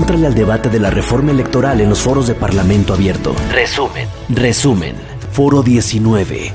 Éntrale al debate de la reforma electoral en los foros de Parlamento Abierto. Resumen. Foro 19.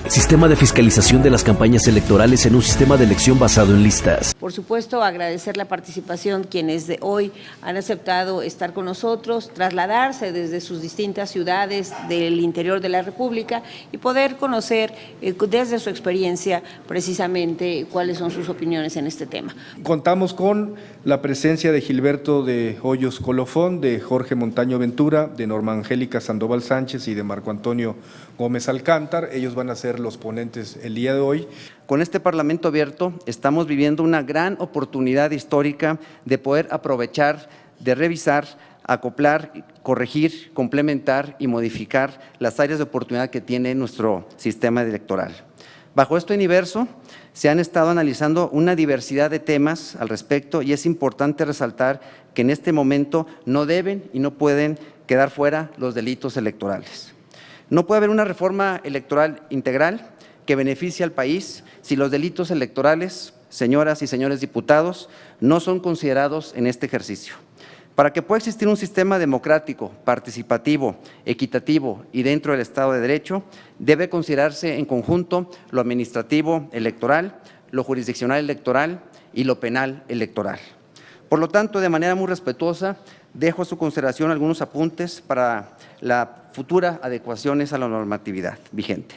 Sistema de fiscalización de las campañas electorales en un sistema de elección basado en listas. Por supuesto, agradecer la participación quienes de hoy han aceptado estar con nosotros, trasladarse desde sus distintas ciudades del interior de la República y poder conocer desde su experiencia precisamente cuáles son sus opiniones en este tema. Contamos con la presencia de Gilberto de Hoyos Colofón, de Jorge Montaño Ventura, de Norma Angélica Sandoval Sánchez y de Marco Antonio Gómez Alcántar. Ellos van a ser los ponentes el día de hoy. Con este Parlamento Abierto estamos viviendo una gran oportunidad histórica de poder aprovechar, de revisar, acoplar, corregir, complementar y modificar las áreas de oportunidad que tiene nuestro sistema electoral. Bajo este universo se han estado analizando una diversidad de temas al respecto y es importante resaltar que en este momento no deben y no pueden quedar fuera los delitos electorales. No puede haber una reforma electoral integral que beneficie al país si los delitos electorales, señoras y señores diputados, no son considerados en este ejercicio. Para que pueda existir un sistema democrático, participativo, equitativo y dentro del Estado de Derecho, debe considerarse en conjunto lo administrativo electoral, lo jurisdiccional electoral y lo penal electoral. Por lo tanto, de manera muy respetuosa, dejo a su consideración algunos apuntes para la futura adecuaciones a la normatividad vigente.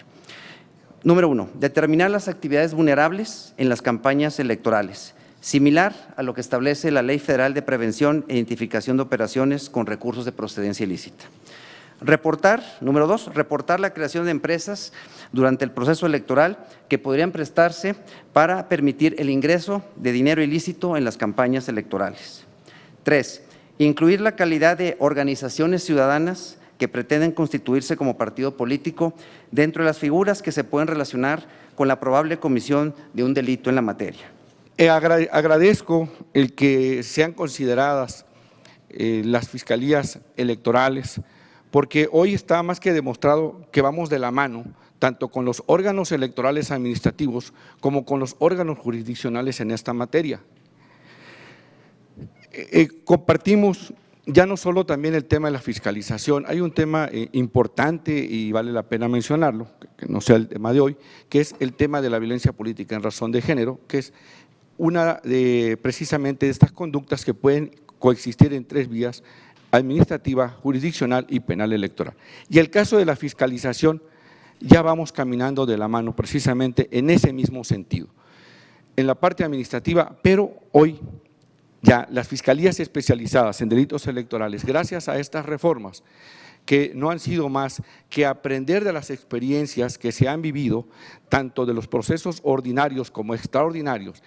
Número 1, determinar las actividades vulnerables en las campañas electorales, similar a lo que establece la Ley Federal de Prevención e Identificación de Operaciones con Recursos de Procedencia Ilícita. Número 2, reportar la creación de empresas durante el proceso electoral que podrían prestarse para permitir el ingreso de dinero ilícito en las campañas electorales. 3, incluir la calidad de organizaciones ciudadanas que pretenden constituirse como partido político dentro de las figuras que se pueden relacionar con la probable comisión de un delito en la materia. Agradezco el que sean consideradas las fiscalías electorales, porque hoy está más que demostrado que vamos de la mano, tanto con los órganos electorales administrativos como con los órganos jurisdiccionales en esta materia. Compartimos ya no solo también el tema de la fiscalización, hay un tema importante y vale la pena mencionarlo, que no sea el tema de hoy, que es el tema de la violencia política en razón de género, que es una de precisamente de estas conductas que pueden coexistir en 3 vías: administrativa, jurisdiccional y penal electoral. Y el caso de la fiscalización, ya vamos caminando de la mano precisamente en ese mismo sentido, en la parte administrativa, pero hoy ya las fiscalías especializadas en delitos electorales, gracias a estas reformas, que no han sido más que aprender de las experiencias que se han vivido, tanto de los procesos ordinarios como extraordinarios,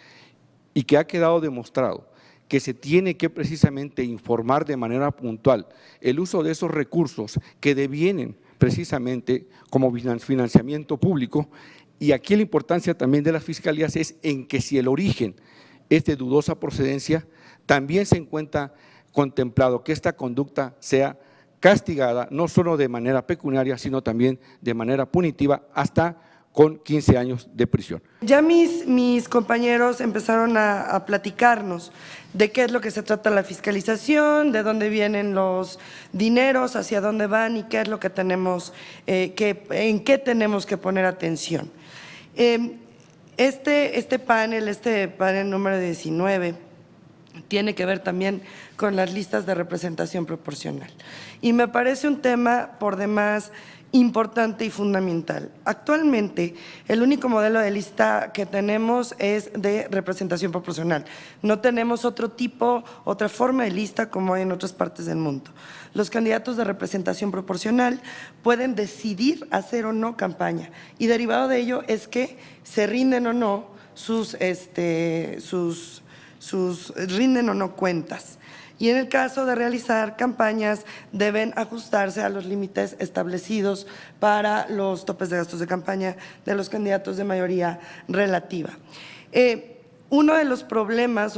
y que ha quedado demostrado que se tiene que precisamente informar de manera puntual el uso de esos recursos que devienen precisamente como financiamiento público. Y aquí la importancia también de las fiscalías es en que si el origen es de dudosa procedencia, también se encuentra contemplado que esta conducta sea castigada no solo de manera pecuniaria, sino también de manera punitiva hasta con 15 años de prisión. Ya mis compañeros empezaron a platicarnos de qué es lo que se trata la fiscalización, de dónde vienen los dineros, hacia dónde van y qué es lo que tenemos, en qué tenemos que poner atención. Este panel número 19, tiene que ver también con las listas de representación proporcional. Y me parece un tema por demás importante y fundamental. Actualmente, el único modelo de lista que tenemos es de representación proporcional. No tenemos otra forma de lista como hay en otras partes del mundo. Los candidatos de representación proporcional pueden decidir hacer o no campaña y derivado de ello es que se rinden o no rinden o no cuentas. Y en el caso de realizar campañas deben ajustarse a los límites establecidos para los topes de gastos de campaña de los candidatos de mayoría relativa. Uno de los problemas,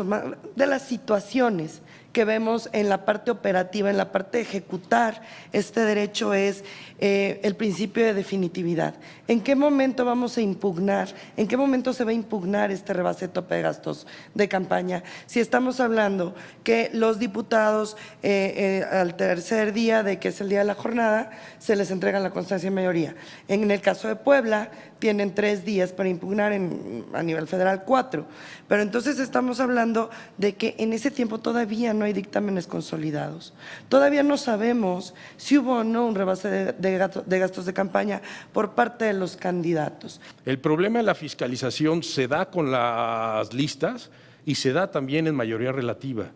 de las situaciones que vemos en la parte operativa, en la parte de ejecutar este derecho es el principio de definitividad. ¿En qué momento vamos a impugnar? ¿En qué momento se va a impugnar este rebase de tope de gastos de campaña? Si estamos hablando que los diputados al tercer día de que es el día de la jornada, se les entrega la constancia de mayoría. En el caso de Puebla, tienen 3 días para impugnar, a nivel federal 4. Pero entonces estamos hablando de que en ese tiempo todavía no hay dictámenes consolidados. Todavía no sabemos si hubo o no un rebase de gastos de campaña por parte de los candidatos. El problema de la fiscalización se da con las listas y se da también en mayoría relativa.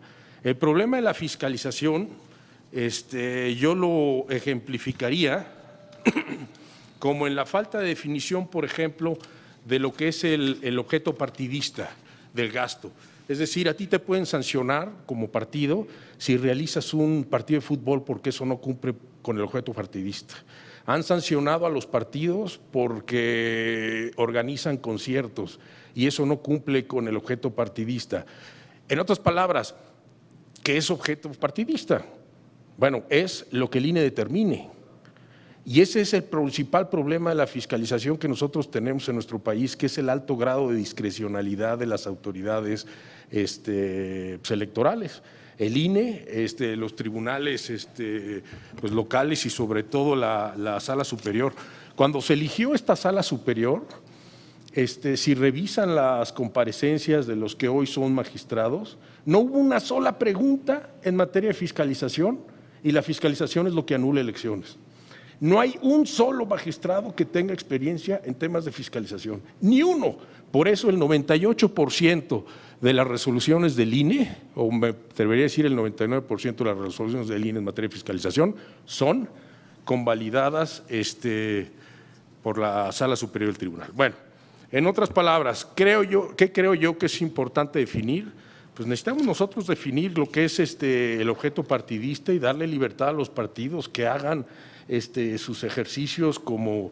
El problema de la fiscalización, yo lo ejemplificaría como en la falta de definición, por ejemplo, de lo que es el objeto partidista del gasto. Es decir, a ti te pueden sancionar como partido si realizas un partido de fútbol porque eso no cumple con el objeto partidista. Han sancionado a los partidos porque organizan conciertos y eso no cumple con el objeto partidista. En otras palabras, ¿qué es objeto partidista? Bueno, es lo que el INE determine. Y ese es el principal problema de la fiscalización que nosotros tenemos en nuestro país, que es el alto grado de discrecionalidad de las autoridades electorales. El INE, los tribunales pues locales y sobre todo la sala superior. Cuando se eligió esta sala superior, si revisan las comparecencias de los que hoy son magistrados, no hubo una sola pregunta en materia de fiscalización y la fiscalización es lo que anula elecciones. No hay un solo magistrado que tenga experiencia en temas de fiscalización, ni uno. Por eso el 98% de las resoluciones del INE, o me atrevería a decir el 99% de las resoluciones del INE en materia de fiscalización, son convalidadas por la Sala Superior del Tribunal. Bueno, en otras palabras, ¿qué creo yo que es importante definir? Pues necesitamos nosotros definir lo que es el objeto partidista y darle libertad a los partidos que hagan sus ejercicios como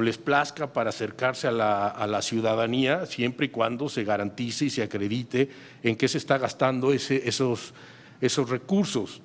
les plazca para acercarse a la ciudadanía, siempre y cuando se garantice y se acredite en qué se está gastando esos recursos.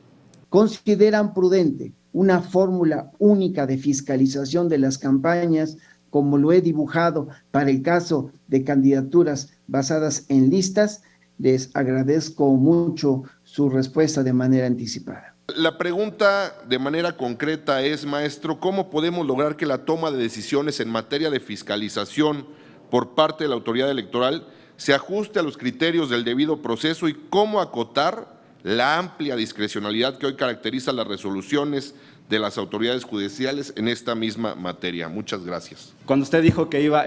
¿Consideran prudente una fórmula única de fiscalización de las campañas, como lo he dibujado para el caso de candidaturas basadas en listas? Les agradezco mucho su respuesta de manera anticipada. La pregunta de manera concreta es, maestro, ¿cómo podemos lograr que la toma de decisiones en materia de fiscalización por parte de la autoridad electoral se ajuste a los criterios del debido proceso y cómo acotar la amplia discrecionalidad que hoy caracteriza las resoluciones de las autoridades judiciales en esta misma materia? Muchas gracias. Cuando usted dijo que iba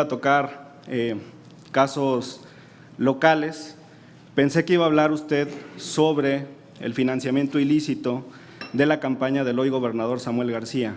a tocar casos locales, pensé que iba a hablar usted sobre el financiamiento ilícito de la campaña del hoy gobernador Samuel García.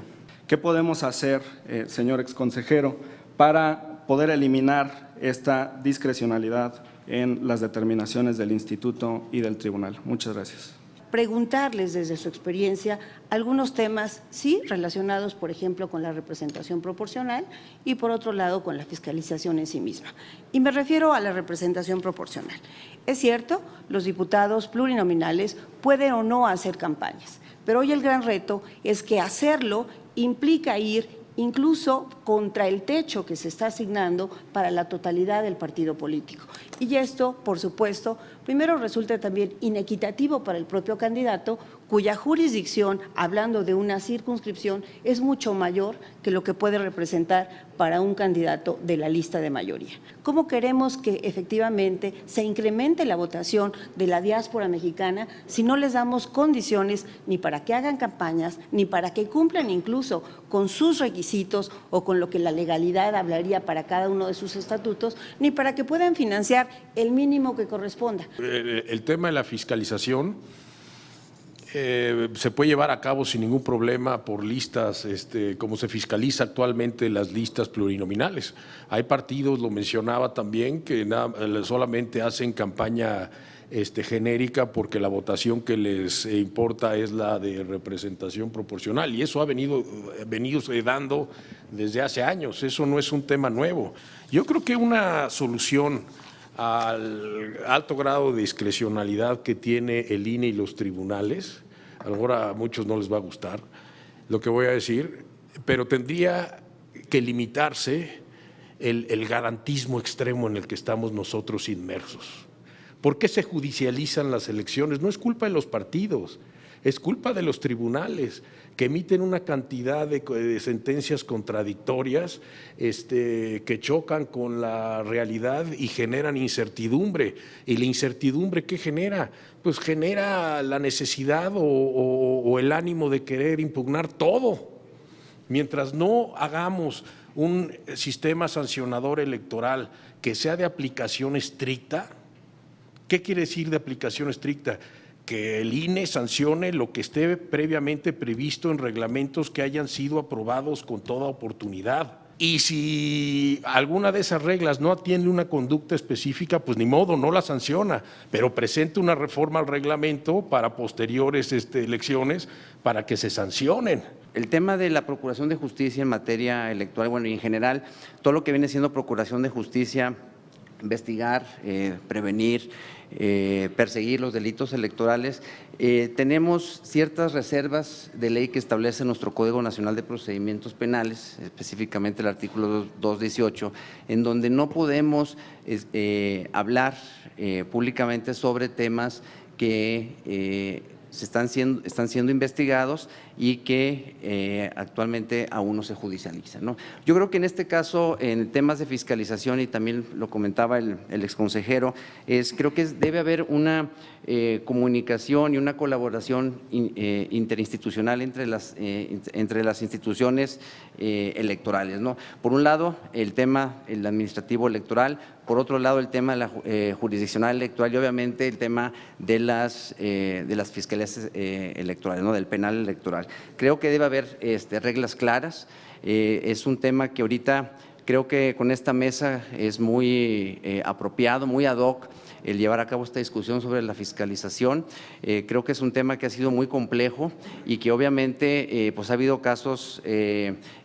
¿Qué podemos hacer, señor exconsejero, para poder eliminar esta discrecionalidad en las determinaciones del instituto y del tribunal? Muchas gracias. Preguntarles desde su experiencia algunos temas, sí, relacionados, por ejemplo, con la representación proporcional y, por otro lado, con la fiscalización en sí misma. Y me refiero a la representación proporcional. Es cierto, los diputados plurinominales pueden o no hacer campañas, pero hoy el gran reto es que hacerlo implica ir incluso contra el techo que se está asignando para la totalidad del partido político. Y esto, por supuesto, primero resulta también inequitativo para el propio candidato, cuya jurisdicción, hablando de una circunscripción, es mucho mayor que lo que puede representar para un candidato de la lista de mayoría. ¿Cómo queremos que efectivamente se incremente la votación de la diáspora mexicana si no les damos condiciones ni para que hagan campañas, ni para que cumplan incluso con sus requisitos o con lo que la legalidad hablaría para cada uno de sus estatutos, ni para que puedan financiar el mínimo que corresponda? El tema de la fiscalización se puede llevar a cabo sin ningún problema por listas, como se fiscaliza actualmente las listas plurinominales. Hay partidos, lo mencionaba también, que solamente hacen campaña genérica porque la votación que les importa es la de representación proporcional, y eso ha venido dando desde hace años. Eso no es un tema nuevo. Yo creo que una solución al alto grado de discrecionalidad que tiene el INE y los tribunales. Ahora a muchos no les va a gustar lo que voy a decir, pero tendría que limitarse el garantismo extremo en el que estamos nosotros inmersos. ¿Por qué se judicializan las elecciones? No es culpa de los partidos, es culpa de los tribunales, que emiten una cantidad de sentencias contradictorias que chocan con la realidad y generan incertidumbre. ¿Y la incertidumbre qué genera? Pues genera la necesidad o el ánimo de querer impugnar todo. Mientras no hagamos un sistema sancionador electoral que sea de aplicación estricta, ¿qué quiere decir de aplicación estricta? Que el INE sancione lo que esté previamente previsto en reglamentos que hayan sido aprobados con toda oportunidad. Y si alguna de esas reglas no atiende una conducta específica, pues ni modo, no la sanciona, pero presente una reforma al reglamento para posteriores elecciones para que se sancionen. El tema de la Procuración de Justicia en materia electoral, bueno, y en general, todo lo que viene siendo Procuración de Justicia, investigar, prevenir, perseguir los delitos electorales, tenemos ciertas reservas de ley que establece nuestro Código Nacional de Procedimientos Penales, específicamente el artículo 218, en donde no podemos hablar públicamente sobre temas que están siendo investigados y que actualmente aún no se judicializan, ¿no? Yo creo que en este caso, en temas de fiscalización, y también lo comentaba el exconsejero, creo que debe haber una comunicación y una colaboración interinstitucional entre las instituciones electorales, ¿no? Por un lado, el administrativo electoral, por otro lado, el tema de la jurisdiccional electoral y obviamente el tema de las fiscalías electorales, ¿no? Del penal electoral. Creo que debe haber reglas claras. Es un tema que ahorita creo que con esta mesa es muy apropiado, muy ad hoc el llevar a cabo esta discusión sobre la fiscalización. Creo que es un tema que ha sido muy complejo y que obviamente pues ha habido casos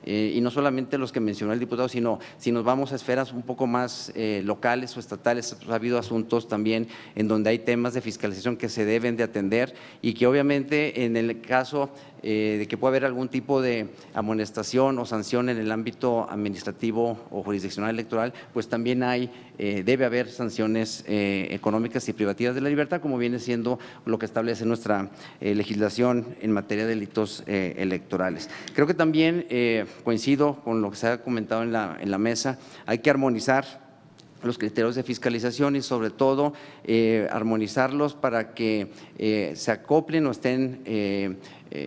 y no solamente los que mencionó el diputado, sino si nos vamos a esferas un poco más locales o estatales, pues ha habido asuntos también en donde hay temas de fiscalización que se deben de atender y que obviamente en el caso de que pueda haber algún tipo de amonestación o sanción en el ámbito administrativo o jurisdiccional electoral, pues también debe haber sanciones económicas y privativas de la libertad, como viene siendo lo que establece nuestra legislación en materia de delitos electorales. Creo que también coincido con lo que se ha comentado en la mesa, hay que armonizar los criterios de fiscalización y sobre todo armonizarlos para que se acoplen o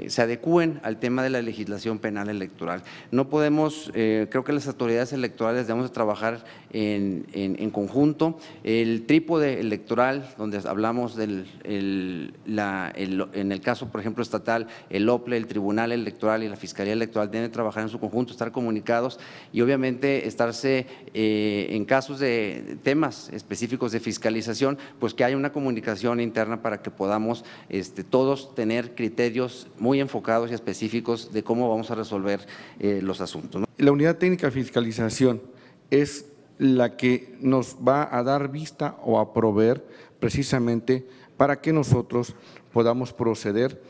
se adecúen al tema de la legislación penal electoral. No podemos, creo que las autoridades electorales debemos de trabajar en conjunto. El trípode electoral, donde hablamos en el caso, por ejemplo, estatal, el OPLE, el Tribunal Electoral y la Fiscalía Electoral deben trabajar en su conjunto, estar comunicados y obviamente estarse en casos de temas específicos de fiscalización, pues que haya una comunicación interna para que podamos todos tener criterios muy enfocados y específicos de cómo vamos a resolver los asuntos, ¿no? La unidad técnica de fiscalización es la que nos va a dar vista o a proveer precisamente para que nosotros podamos proceder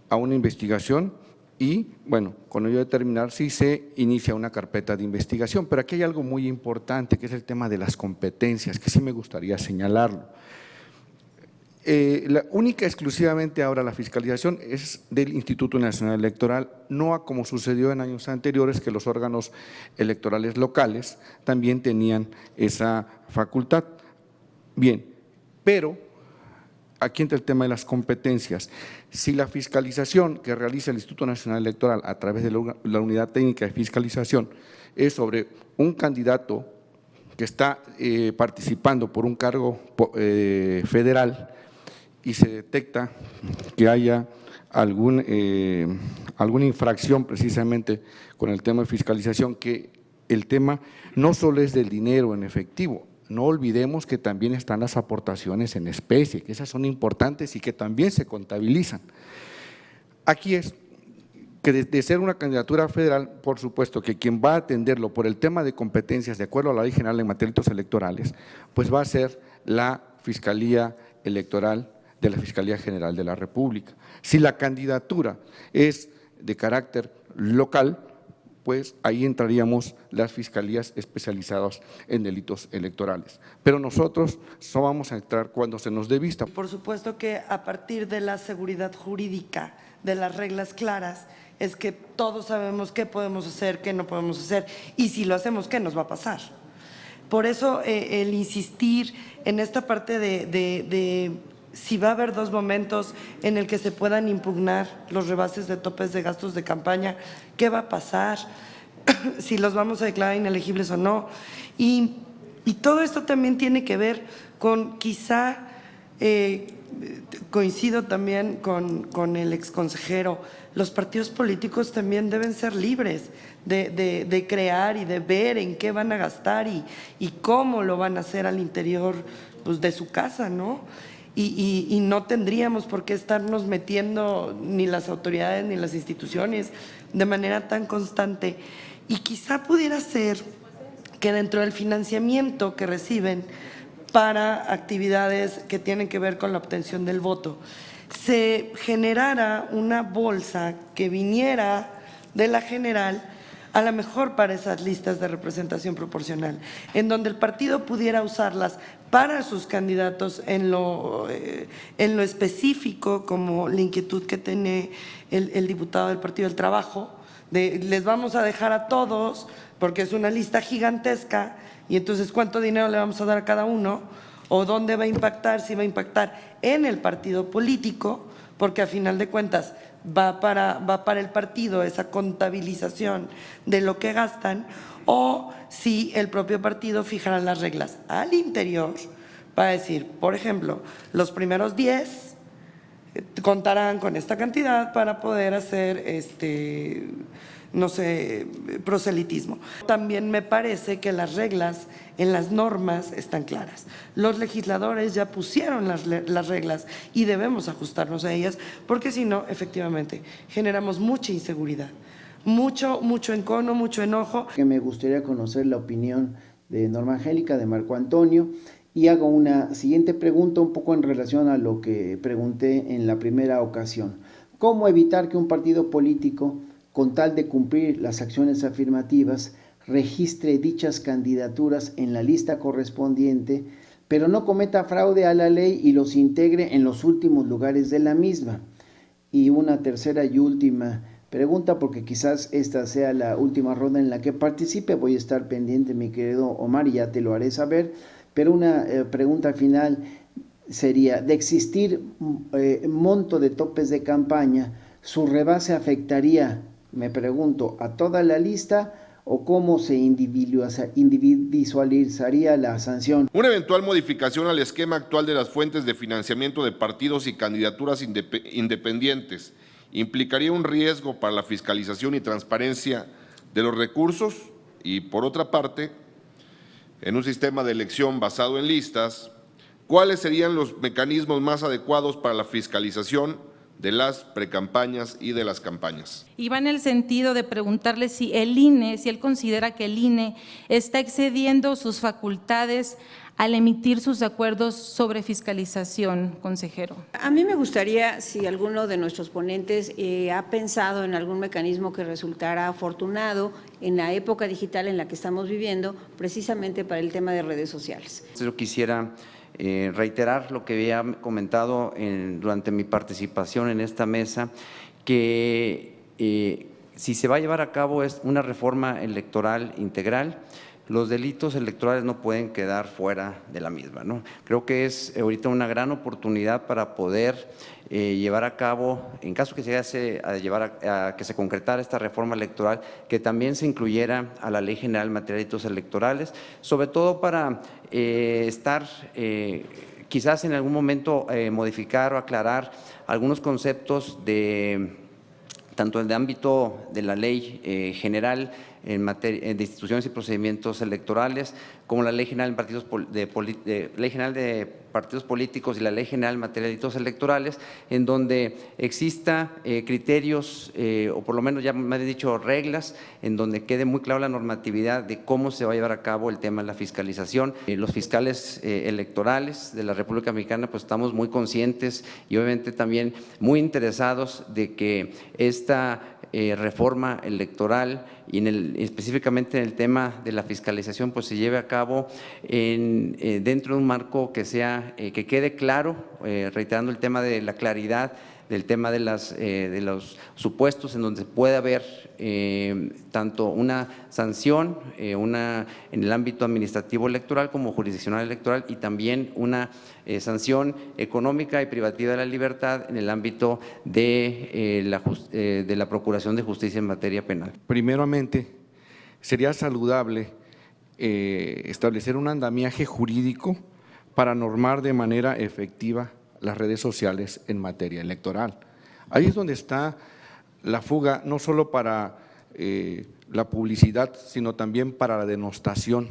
a una investigación y, bueno, con ello determinar si se inicia una carpeta de investigación. Pero aquí hay algo muy importante, que es el tema de las competencias, que sí me gustaría señalarlo. La única exclusivamente ahora la fiscalización es del Instituto Nacional Electoral, no como sucedió en años anteriores que los órganos electorales locales también tenían esa facultad. Bien, pero aquí entra el tema de las competencias. Si la fiscalización que realiza el Instituto Nacional Electoral a través de la Unidad Técnica de Fiscalización es sobre un candidato que está participando por un cargo federal, y se detecta que haya alguna infracción precisamente con el tema de fiscalización, que el tema no solo es del dinero en efectivo, no olvidemos que también están las aportaciones en especie, que esas son importantes y que también se contabilizan. Aquí que de ser una candidatura federal, por supuesto que quien va a atenderlo por el tema de competencias de acuerdo a la Ley General en materia de delitos electorales, pues va a ser la Fiscalía Electoral de la Fiscalía General de la República. Si la candidatura es de carácter local, pues ahí entraríamos las fiscalías especializadas en delitos electorales. Pero nosotros solo vamos a entrar cuando se nos dé vista. Por supuesto que a partir de la seguridad jurídica, de las reglas claras, es que todos sabemos qué podemos hacer, qué no podemos hacer, y si lo hacemos, qué nos va a pasar. Por eso el insistir en esta parte de si va a haber dos momentos en el que se puedan impugnar los rebases de topes de gastos de campaña, ¿qué va a pasar? Si los vamos a declarar inelegibles o no. Y todo esto también tiene que ver con quizá, coincido también con el exconsejero, los partidos políticos también deben ser libres de crear y de ver en qué van a gastar y cómo lo van a hacer al interior, pues, de su casa, ¿no? Y no tendríamos por qué estarnos metiendo ni las autoridades ni las instituciones de manera tan constante. Y quizá pudiera ser que dentro del financiamiento que reciben para actividades que tienen que ver con la obtención del voto, se generara una bolsa que viniera de la general, a lo mejor para esas listas de representación proporcional, en donde el partido pudiera usarlas para sus candidatos en lo específico, como la inquietud que tiene el diputado del Partido del Trabajo, de les vamos a dejar a todos, porque es una lista gigantesca, y entonces ¿cuánto dinero le vamos a dar a cada uno? ¿O dónde va a impactar? Si va a impactar en el partido político, porque a final de cuentas va para el partido esa contabilización de lo que gastan, o si el propio partido fijará las reglas al interior para decir, por ejemplo, los primeros 10 contarán con esta cantidad para poder hacer no sé, proselitismo. También me parece que las reglas en las normas están claras. Los legisladores ya pusieron las reglas y debemos ajustarnos a ellas, porque si no, efectivamente, generamos mucha inseguridad, mucho encono, mucho enojo. Que me gustaría conocer la opinión de Norma Angélica, de Marco Antonio, y hago una siguiente pregunta un poco en relación a lo que pregunté en la primera ocasión. ¿Cómo evitar que un partido político, con tal de cumplir las acciones afirmativas, registre dichas candidaturas en la lista correspondiente, pero no cometa fraude a la ley y los integre en los últimos lugares de la misma? Y una tercera y última pregunta, porque quizás esta sea la última ronda en la que participe, voy a estar pendiente, mi querido Omar, y ya te lo haré saber, pero una pregunta final sería, de existir monto de topes de campaña, ¿su rebase afectaría, me pregunto, a toda la lista o cómo se individualizaría la sanción? Una eventual modificación al esquema actual de las fuentes de financiamiento de partidos y candidaturas independientes implicaría un riesgo para la fiscalización y transparencia de los recursos y, por otra parte, en un sistema de elección basado en listas, ¿cuáles serían los mecanismos más adecuados para la fiscalización de las precampañas y de las campañas? Y va en el sentido de preguntarle si el INE, si él considera que el INE está excediendo sus facultades al emitir sus acuerdos sobre fiscalización, consejero. A mí me gustaría, si alguno de nuestros ponentes ha pensado en algún mecanismo que resultara afortunado en la época digital en la que estamos viviendo, precisamente para el tema de redes sociales. Yo quisiera reiterar lo que había comentado durante mi participación en esta mesa, que si se va a llevar a cabo una reforma electoral integral, los delitos electorales no pueden quedar fuera de la misma, ¿no? Creo que es ahorita una gran oportunidad para poder llevar a cabo, en caso que se llegase a que se concretara esta reforma electoral, que también se incluyera a la Ley General en materia de delitos electorales, sobre todo para quizás en algún momento modificar o aclarar algunos conceptos tanto en el ámbito de la ley general en materia de instituciones y procedimientos electorales, como la Ley General de Partidos Políticos y la Ley General en materia de delitos electorales, en donde exista criterios, o por lo menos ya me he dicho reglas, en donde quede muy clara la normatividad de cómo se va a llevar a cabo el tema de la fiscalización. Los fiscales electorales de la República Mexicana, pues estamos muy conscientes y obviamente también muy interesados de que esta reforma electoral y específicamente en el tema de la fiscalización pues se lleve a cabo dentro de un marco que que quede claro, reiterando el tema de la claridad, del tema de los supuestos en donde puede haber tanto una sanción en el ámbito administrativo electoral como jurisdiccional electoral y también una sanción económica y privativa de la libertad en el ámbito de la Procuración de Justicia en materia penal. Primeramente, sería saludable establecer un andamiaje jurídico para normar de manera efectiva las redes sociales en materia electoral. Ahí es donde está la fuga, no solo para la publicidad, sino también para la denostación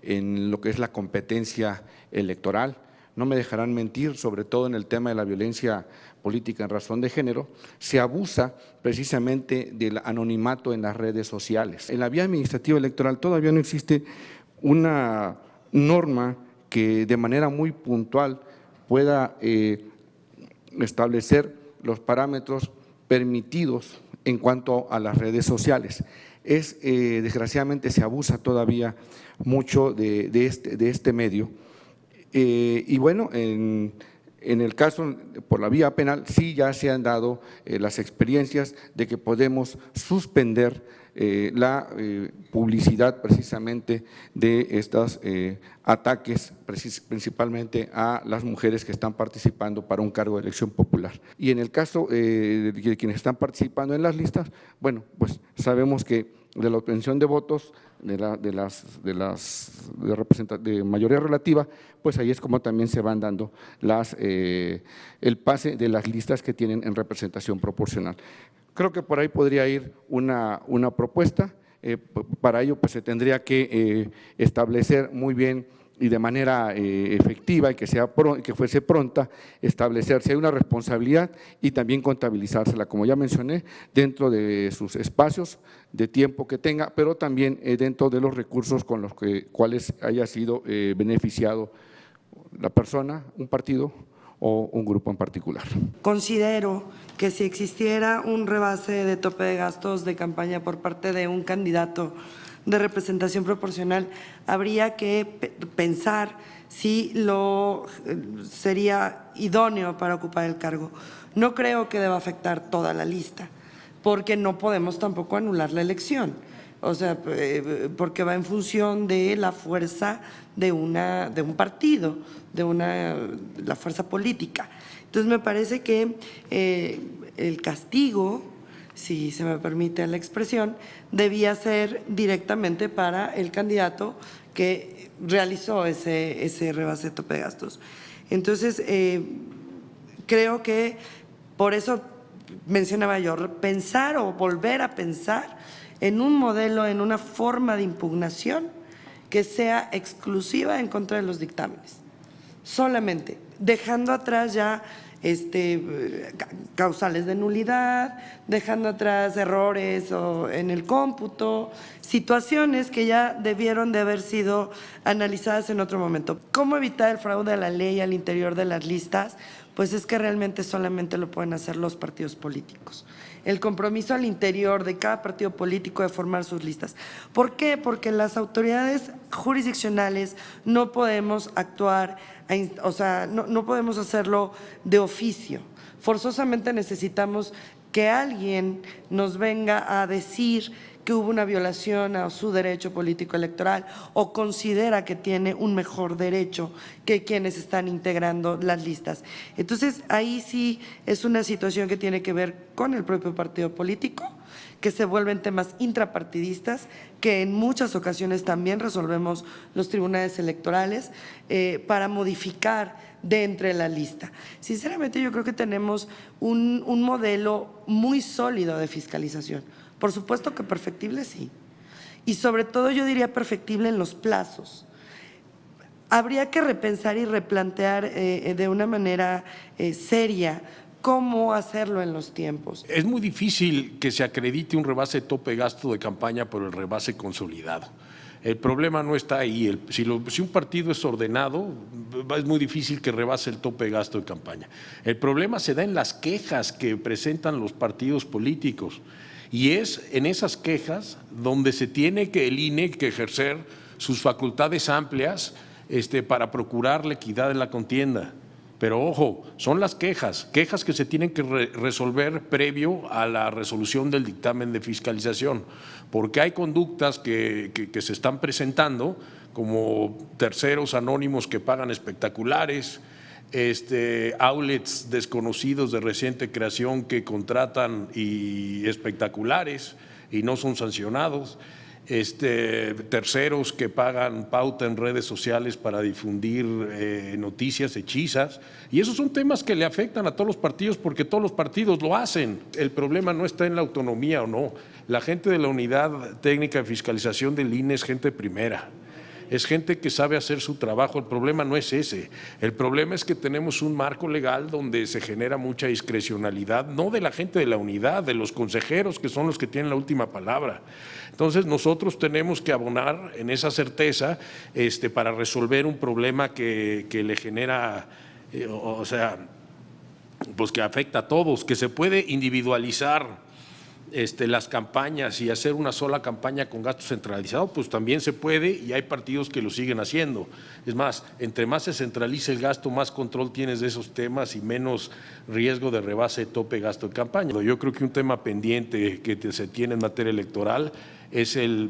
en lo que es la competencia electoral. No me dejarán mentir, sobre todo en el tema de la violencia política en razón de género, se abusa precisamente del anonimato en las redes sociales. En la vía administrativa electoral todavía no existe una norma que de manera muy puntual pueda establecer los parámetros permitidos en cuanto a las redes sociales. Desgraciadamente se abusa todavía mucho de este medio y bueno, en el caso por la vía penal sí ya se han dado las experiencias de que podemos suspender la publicidad precisamente de estos ataques principalmente a las mujeres que están participando para un cargo de elección popular. Y en el caso de quienes están participando en las listas, bueno, pues sabemos que de la obtención de votos de mayoría relativa, pues ahí es como también se van dando el pase de las listas que tienen en representación proporcional. Creo que por ahí podría ir una propuesta. Para ello pues se tendría que establecer muy bien y de manera efectiva y que fuese pronta, establecer si hay una responsabilidad y también contabilizársela, como ya mencioné, dentro de sus espacios de tiempo que tenga, pero también dentro de los recursos con los cuales haya sido beneficiado la persona, un partido o un grupo en particular. Considero que si existiera un rebase de tope de gastos de campaña por parte de un candidato de representación proporcional, habría que pensar si sería idóneo para ocupar el cargo. No creo que deba afectar toda la lista, porque no podemos tampoco anular la elección. O sea, porque va en función de la fuerza de un partido, la fuerza política. Entonces, me parece que el castigo, si se me permite la expresión, debía ser directamente para el candidato que realizó ese rebase de tope de gastos. Entonces, creo que por eso mencionaba yo, pensar o volver a pensar en un modelo, en una forma de impugnación que sea exclusiva en contra de los dictámenes, solamente, dejando atrás ya causales de nulidad, dejando atrás errores en el cómputo, situaciones que ya debieron de haber sido analizadas en otro momento. ¿Cómo evitar el fraude a la ley al interior de las listas? Pues es que realmente solamente lo pueden hacer los partidos políticos. El compromiso al interior de cada partido político de formar sus listas. ¿Por qué? Porque las autoridades jurisdiccionales no podemos actuar, o sea, no podemos hacerlo de oficio. Forzosamente necesitamos que alguien nos venga a decir que hubo una violación a su derecho político electoral o considera que tiene un mejor derecho que quienes están integrando las listas. Entonces, ahí sí es una situación que tiene que ver con el propio partido político, que se vuelven temas intrapartidistas, que en muchas ocasiones también resolvemos los tribunales electorales para modificar de entre la lista. Sinceramente, yo creo que tenemos un modelo muy sólido de fiscalización. Por supuesto que perfectible sí. y sobre todo yo diría perfectible en los plazos. Habría que repensar y replantear de una manera seria cómo hacerlo en los tiempos. Es muy difícil que se acredite un rebase tope gasto de campaña por el rebase consolidado. El problema no está ahí. Si un partido es ordenado, es muy difícil que rebase el tope de gasto de campaña. El problema se da en las quejas que presentan los partidos políticos. Y es en esas quejas donde se tiene que el INE que ejercer sus facultades amplias para procurar la equidad en la contienda. Pero ojo, son las quejas que se tienen que resolver previo a la resolución del dictamen de fiscalización, porque hay conductas que se están presentando, como terceros anónimos que pagan espectaculares, outlets desconocidos de reciente creación que contratan y espectaculares y no son sancionados, terceros que pagan pauta en redes sociales para difundir noticias hechizas, y esos son temas que le afectan a todos los partidos porque todos los partidos lo hacen. El problema no está en la autonomía o no. La gente de la Unidad Técnica de Fiscalización del INE es gente primera. Es gente que sabe hacer su trabajo. El problema no es ese. El problema es que tenemos un marco legal donde se genera mucha discrecionalidad, no de la gente de la unidad, de los consejeros que son los que tienen la última palabra. Entonces nosotros tenemos que abonar en esa certeza para resolver un problema que le genera, pues que afecta a todos, que se puede individualizar las campañas y hacer una sola campaña con gasto centralizado, pues también se puede, y hay partidos que lo siguen haciendo. Es más, entre más se centralice el gasto, más control tienes de esos temas y menos riesgo de rebase de tope gasto de campaña. Yo creo que un tema pendiente que se tiene en materia electoral es el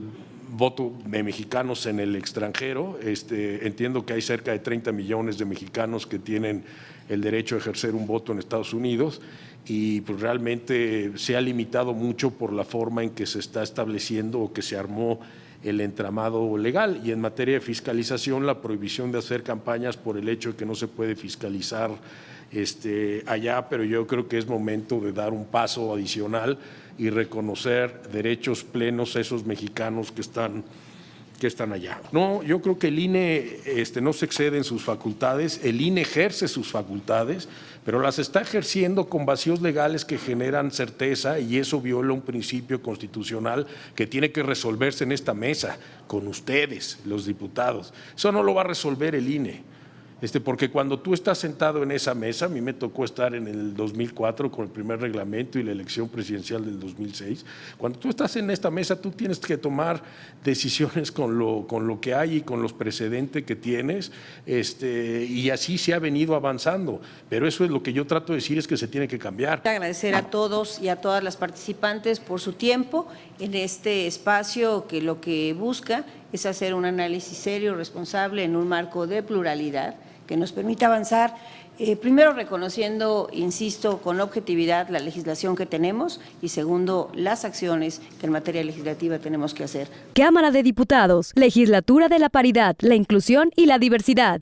voto de mexicanos en el extranjero. Entiendo que hay cerca de 30 millones de mexicanos que tienen el derecho a ejercer un voto en Estados Unidos, y pues realmente se ha limitado mucho por la forma en que se está estableciendo o que se armó el entramado legal. Y en materia de fiscalización, la prohibición de hacer campañas por el hecho de que no se puede fiscalizar allá, pero yo creo que es momento de dar un paso adicional y reconocer derechos plenos a esos mexicanos que están allá. No, yo creo que el INE no se excede en sus facultades, el INE ejerce sus facultades, pero las está ejerciendo con vacíos legales que generan certeza, y eso viola un principio constitucional que tiene que resolverse en esta mesa, con ustedes, los diputados. Eso no lo va a resolver el INE. Porque cuando tú estás sentado en esa mesa, a mí me tocó estar en el 2004 con el primer reglamento y la elección presidencial del 2006, cuando tú estás en esta mesa tú tienes que tomar decisiones con lo que hay y con los precedentes que tienes, y así se ha venido avanzando, pero eso es lo que yo trato de decir, es que se tiene que cambiar. Agradecer a todos y a todas las participantes por su tiempo en este espacio que lo que busca es hacer un análisis serio, responsable, en un marco de pluralidad que nos permita avanzar, primero reconociendo, insisto, con objetividad la legislación que tenemos, y segundo, las acciones que en materia legislativa tenemos que hacer. Cámara de Diputados, Legislatura de la Paridad, la Inclusión y la Diversidad.